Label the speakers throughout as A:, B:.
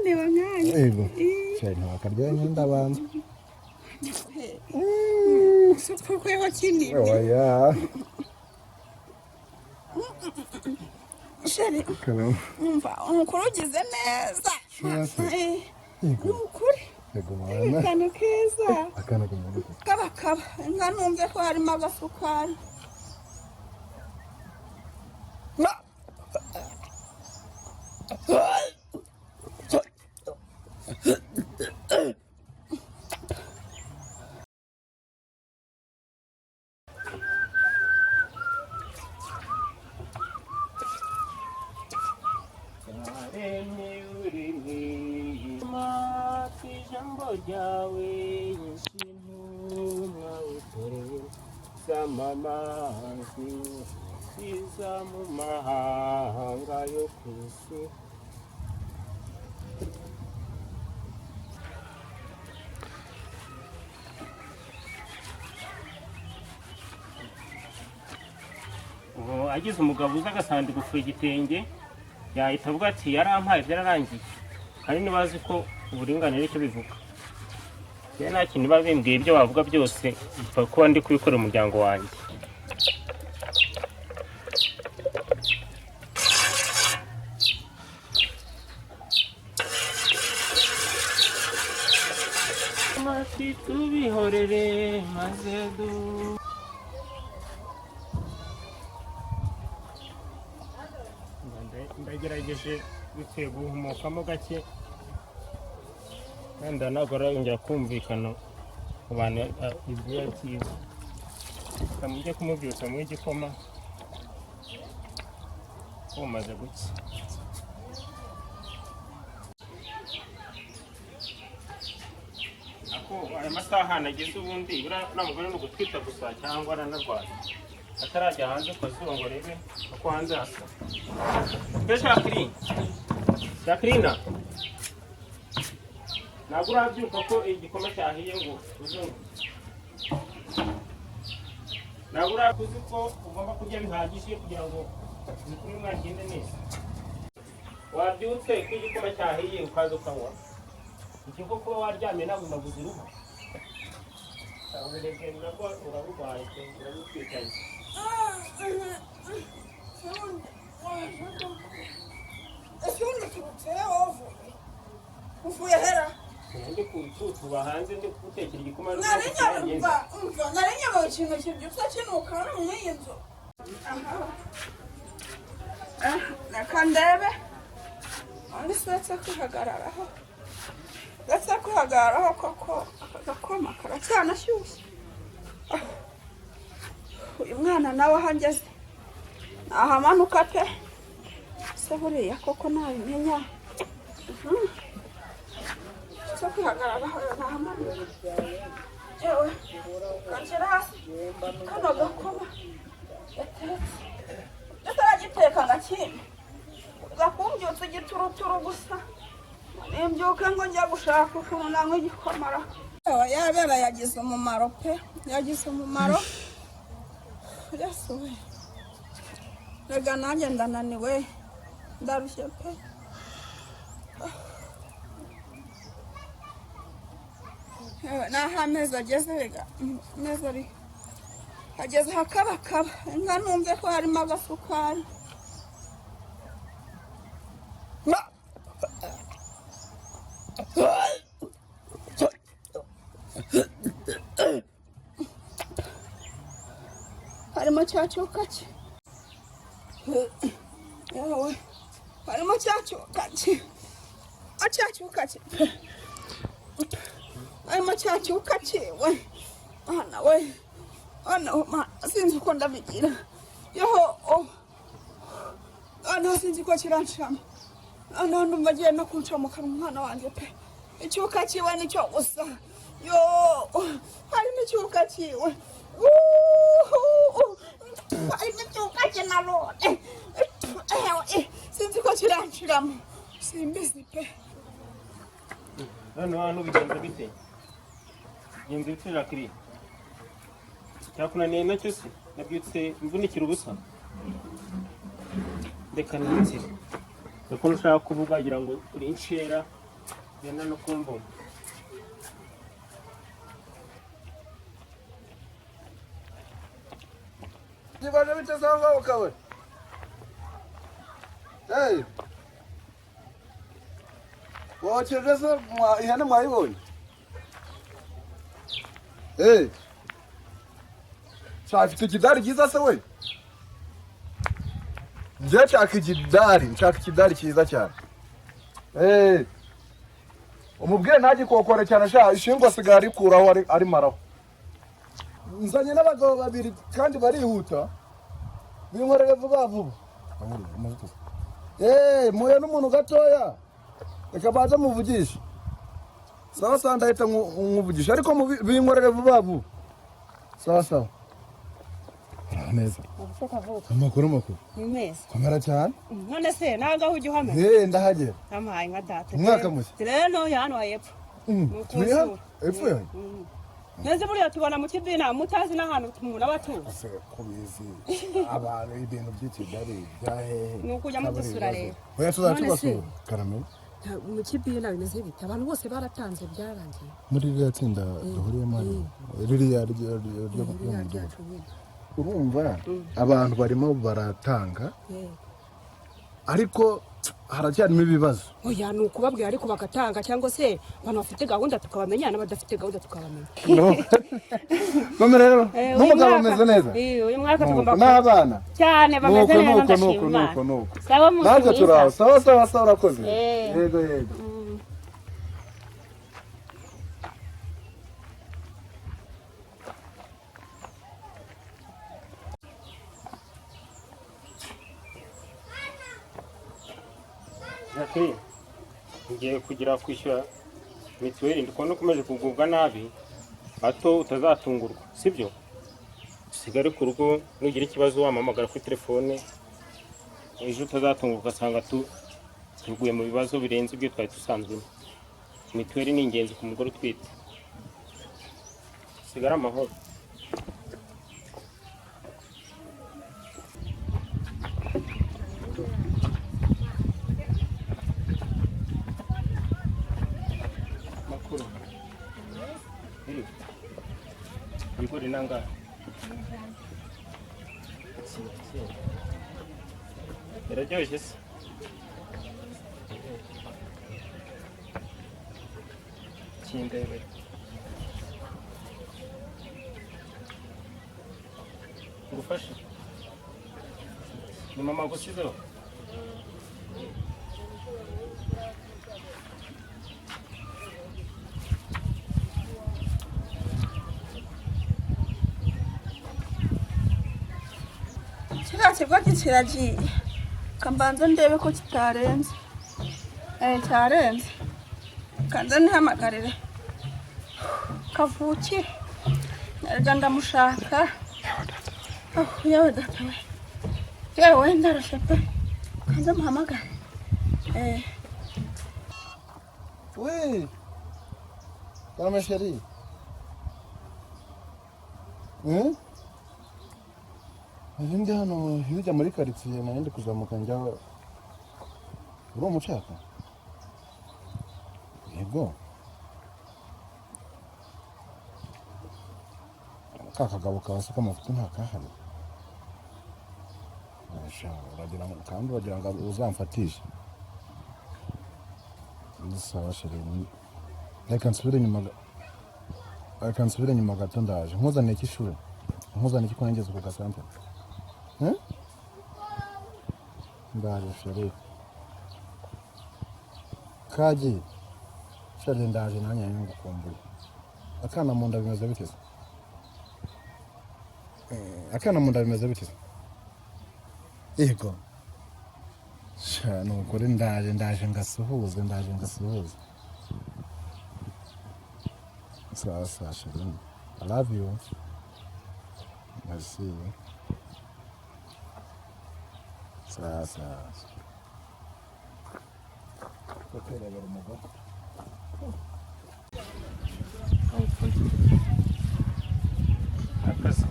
A: niba nkanya
B: yego cyane ntakarya nyenda abantu
A: suko kweho kinini
B: oya
A: sheri umva umukuru ugize neza n'ukuri
B: yego mwana
A: kana keza
B: akana k'umuntu
A: kaba nka numve ko harimo agasukari
C: mahanga yo kwisi agize umugabo uza agasanga gufura igitenge yahita avuga ati yarampaye byararangiye kandi nibazi ko uburinganire icyo bivuga rero nta kintu biba bimbwiye ibyo wavuga byose bipfa kuba ndi kubikorera umuryango wanjye tubihorere maze ndagerageje bitewe guhumukamo gake kandi ntabwo arongera kumvikana ku bantu ibyo cyiza kamujye kumubyutsa mu igikoma umaze gucya aya masaha nageze ubundi uriya mugore ni ugutwita gusa cyangwa aranarwaye atarajya hanze ku zuba ngo arebe uko hanze hasa mbe Jacqueline ntabwo urabyuka ko igikoma cyahiye ngo uzungu ntabwo urakuzi ko ugomba kurya bihagije kugira ngo imikurire mwagende neza wabyutse ko igikoma cyahiye ukaza ukanywa ikigo kuba waryamye ntabwo naguze uruhu uburenganzira bwo urarurwaye urarutwikanye
A: uvuye hera
C: ndi kutuba hanze ndi gutekera igikoma
A: narinya mu kintu kibyutse kinuka hano mu iyi nzu reka ndebe undi setse kwihagararaho ndetse kwihagararaho koko aka gakoma karacyanashyushye uyu mwana nawe aho angeze nahamanuka pe se buriya koko nabimenya se kwihagararaho nahamanuka yewe kanshyira hasi kano gakoma gatetse ndetse aragiteka ngakimwe gakumbyutse igituruturu gusa nimbyuke ngo njya gushaka ukuntu nanywa igikomara yabera yagize umumaro pe yagize umumaro yasuwe rega nanjye ndananiwe ndarushye pe naho amezi ageze rega amezi ari ageze hakabakaba nka numve ko harimo agasukari harimo cyacyuka cye yewe harimo cyacyuka cye cyacyuka cye harimo cyacyuka cye we ana we ana sinzi uko ndabigira yoho ana sinzi ko kiranshama ana ndumva agiye no kuncamuka umwana wanjye pe icyuka cyiwe nicyo gusa yo harimo icyuka cyiwe harimo icyuka cye na none sinzi ko kiranshiramo simbizi pe
C: hano bigenze bite bigenze bite Jacqueline cyakunaniye nacyo se nabyutse mvunikira ubusa reka nitsire kuko nshaka kuvuga kugira ngo uri inshera genda no kumbona.
B: Kibaje bitazanga ukawe. Hey. Wacheza ihane mwayibonye. Hey. Chafite kidari giza se we. Nje nshaka ikidari cyiza cyane. Hey. Umubwiye ntaje kokora cyane sha ishingwa sigari kuraho ari maraho. Nzanye n'abagabo babiri kandi barihuta. Binkorere vuba vuba. Muye n'umuntu gatoya. Reka baza muvugisha. Sawa ndahita nkuvugisha ariko binkorere vuba vuba. Sawa. Neza. Amakuru.
D: Ni meza.
B: Kamera cyane.
D: None se nanga ujye uhamera.
B: Ndahagera.
D: Amaye nka data.
B: Umwaka mushya.
D: Rero hano hepfo.
B: Turiya? Epfo yawe?
D: Neze buriya tubona mu kibina mutazi n'ahantu umuntu abatuye.
B: Ase kubizi. Abantu ibintu by'ikidari byahehe.
D: Nuko ujya mudusura rero.
B: Oya tuzatubasura. Karame.
D: Mu kibina bimeze bite? Abantu bose baratanze byarangiye.
B: Muri rya tsinda duhuriyemo ririya ryo urumva abantu barimo baratanga ariko haracyarimo ibibazo.
D: Oya ni ukubabwira ariko bagatanga cyangwa se abantu bafite gahunda tukabamenya n'abadafite gahunda tukabamenya.
B: None rero n'umugabo ameze neza.
D: Uyu mwaka tugomba
B: n'abana
D: cyane bameze neza ndashima.
B: Sawa mu ntabwo turaho. Sawa urakoze. Yego.
C: Ngiye kugira kwishyura mituweli ndikubona ukomeje kugubwa nabi hato utazatungurwa sibyo usigare ku rugo nugira ikibazo wamamagara kuri telefone ejo utazatungurwa ugasanga tuguye mu bibazo birenze ibyo twari dusanzwemo. Mituweli ni ingenzi ku mugore utwite. Sigara amahoro. Ibigori nanga biraryoshye se kindebe ngufashe ni mama gusizeho
A: Kiba kiragiye kambanza ndebe ko kitarenze cyarenze kanza ntihamagarire kavuki narega ndamushaka yewe data we yewe ndarushe pe kanza muhamagare
B: Oui. Comment chérie? Ndi hano hirya muri quartier nandi kuzamuka njya uri umushaka? Yego. Kakagabo kasuka amafuta ntakahari. Uragira ngo kandi uragira ngo uzamfatishe. Sawa chérie. Reka nsubire nyuma gato ndaje. Nkuzaniye ikishuri. Nkuzaniye ikikwangeza ku gasante. Ndaje chérie. Kaji. Chérie ndaje nanya ngukumbuye. Akana mu nda bimeze bite? Akana mu nda bimeze bite? Yego. Nukuri ndaje ngasuhuze Sasa chérie. I love you. Merci. Sasa.
C: akazi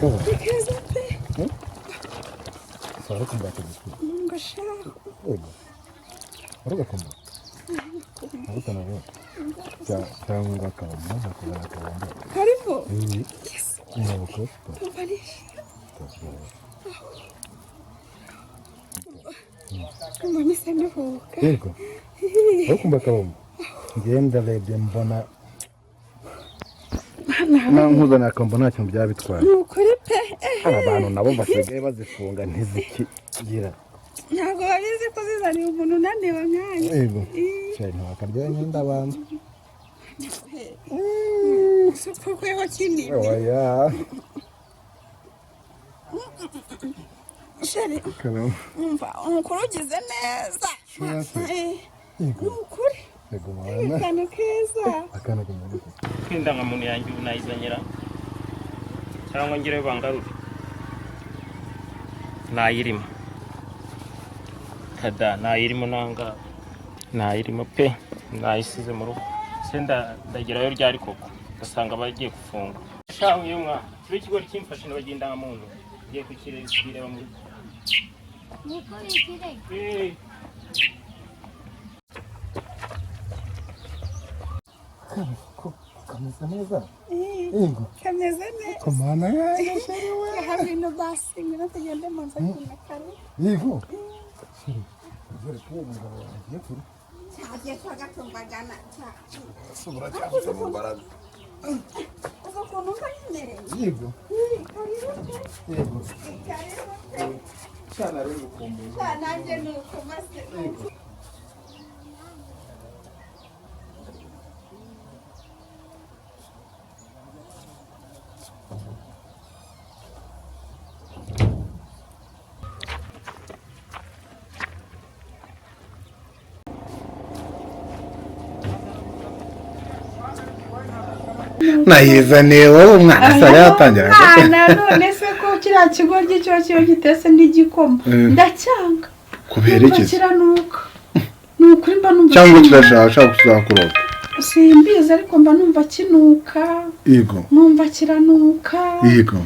B: kaba.
A: Keza pe.
B: Sara kumbata gusku.
A: Ngashaka.
B: Ego. Aruga kumba. Aruta na bo. Cyangwa kaba maze kubona kaba.
A: Karibu. Yes.
B: Nyabuko.
A: Tumpanisha. Mbona se nduhuka.
B: Ego. Arukumba kaba. Ngenda lebye mbona Nankuza nakomba ntacyo byabitwara.
A: Nukuri pe.
B: Abantu nabo basigaye bazifunga ntizikigira.
A: Ntabwo babizi ko zizaniye umuntu unaniwe nkanya.
B: Ego. Cyane ntakaryoha nyenda abantu.
A: Suko kweho kindi.
B: Oya.
A: Sheri.
B: Kalo.
A: Umva, umukuru ugize neza. Nukuri.
B: Ego mwana.
A: Akana keza.
B: Akana k'umuntu.
C: Indangamuntu yanjye unayizanyira cyangwa ngire bangarure nayirimo kada nayirimo nanga nayirimo pe nayisize mu rugo senda ndagerayo ryari koko gasanga bagiye gufunga shaho iyo mwa kiri kigo kimfashe n'abagendangamuntu giye kukireba mu rugo
E: niko ikire
B: Kameze neza.
A: Ego. Kameze neza.
B: Komana yaje sheri we.
A: Hamwe no basi ngina tugende mu nzu kare.
B: Yego. Sheri. Zere tuwe mugabo yagiye kuri.
A: Cyagiye twagatumbagana.
B: Subura cyafite mu mbaraga.
A: Uzo kuntu kanyemereye.
B: Yego. Yego.
A: Karibu.
B: Cyana rero ukumbuye.
A: Nanjye nuko mase.
B: Nayizaniye wowe umwana sare yatangira.
A: None se ko kiriya kigo cyo gitese n'igikoma ndacyanga
B: Kubera iki?
A: Kiranuka. Ni ukuri mba numva
B: Cyangwa kirashaka kuzakuroba.
A: Simbizi ariko mba numva kinuka.
B: Yego.
A: Numva kiranuka.
B: Yego.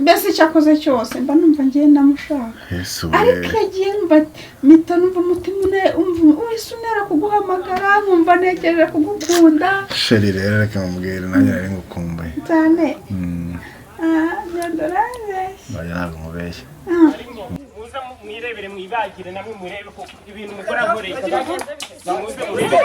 A: Mbese cyakoze cyose mba numva ngiye ndamushaka.
B: Yesu.
A: Ariko yagiye mba mita numva umutima wese unera kuguhamagara nkumva negereje kugukunda.
B: Sheri rero reka mubwire nanjye nari ngukumbuye.
A: Cyane. Ndorane.
B: Ntabwo mubeshya.
C: muza mwirebere mwibagire namwe murebe ko ibintu mukora nkoreye muze murebe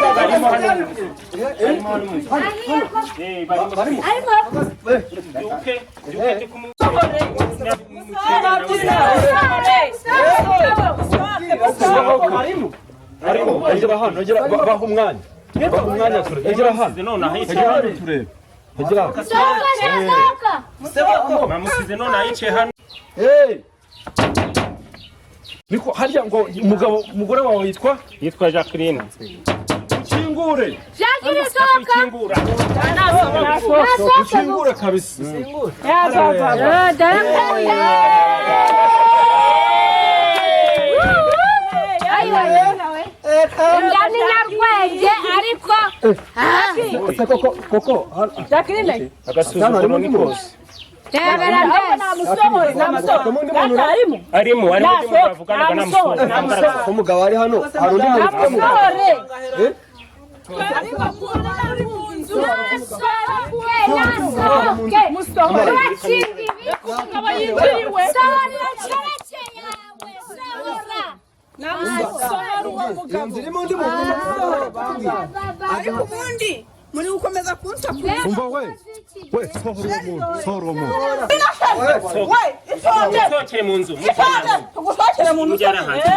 C: barimo
F: Niko harya ngo umugore wawe
C: yitwa Jacqueline.
F: Ukingure.
E: Jacqueline sohoka.
F: Ukingure kabisa.
E: Ndani narwege ariko
F: Koko
E: Jacqueline
C: Agasuzuguro ni kose. Arimo bavugana namusore.
F: umugabo ari hano hari undi muntu
A: Ariko ubundi muri gukomeza kunsakura.
B: Umva we sohora umuntu.
C: Musohokere mu nzu.
A: Gusohokera mu nzu.
C: Mujyana hanze.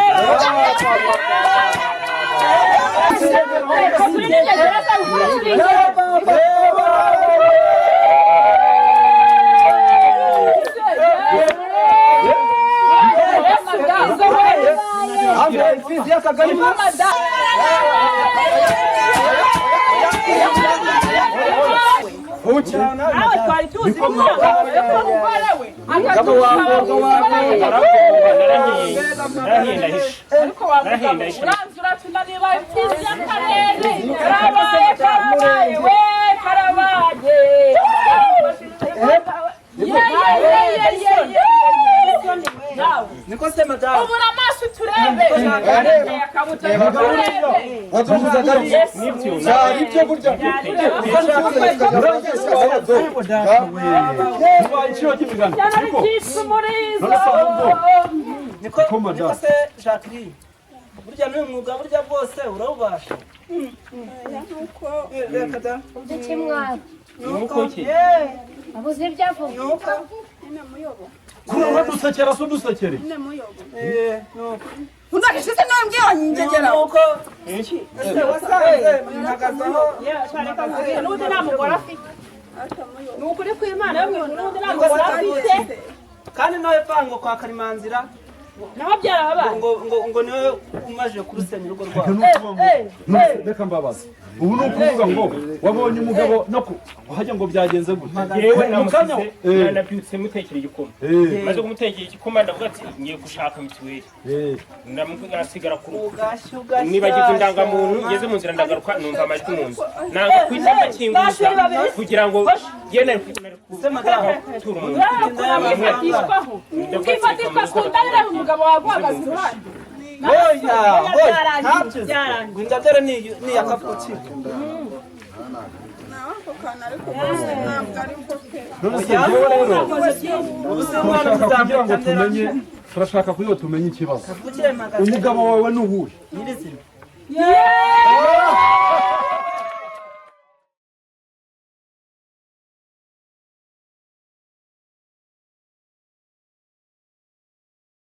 B: waduhuzaga
C: nibyo
B: cyari ibyo burya
F: igiciro cy'imigano
G: niko se Jacqueline burya n'umwuga burya bwose urawubasha
E: Uduki mwari.
C: nuko ki
E: Abuze ibyo avuga.
G: nuko
F: kurangwa dusekera so dusekere
A: Undakishise nambwiye njegera.
G: nuko ese wasanze mpagazeho
D: n'undi nta mugore afite ni ukuri kw'Imana n'undi nta mugore afite
G: kandi nawe pango kwa Karimanzira
D: naho byarabaye
G: ngo niwe umaje kurusenya urugo rwawe
F: reka mbabaza ubu ni ukuvuga ngo wabonye umugabo no hajya ngo byagenze gute
C: yewe namusize nabyutse mutekera igikoma maze kumutekera igikoma ndavuga ati ngiye gushaka mituweli ndamugasigara ku rugo nibagize indangamuntu ngeze mu nzira ndagaruka numva amajwi mu nzu nanga kwita ndakinguza kugira ngo yene gutura umuntu
D: ukifatishwa ku ndabira umugabo waguhagaze iruhande
G: Ngindagere ni yakapoti.
A: Nako kana ariko ntabwo ari ko pe.
F: turashaka kugira ngo tumenye ikibazo umugabo wawe ni uwuhe
G: Nyirizina.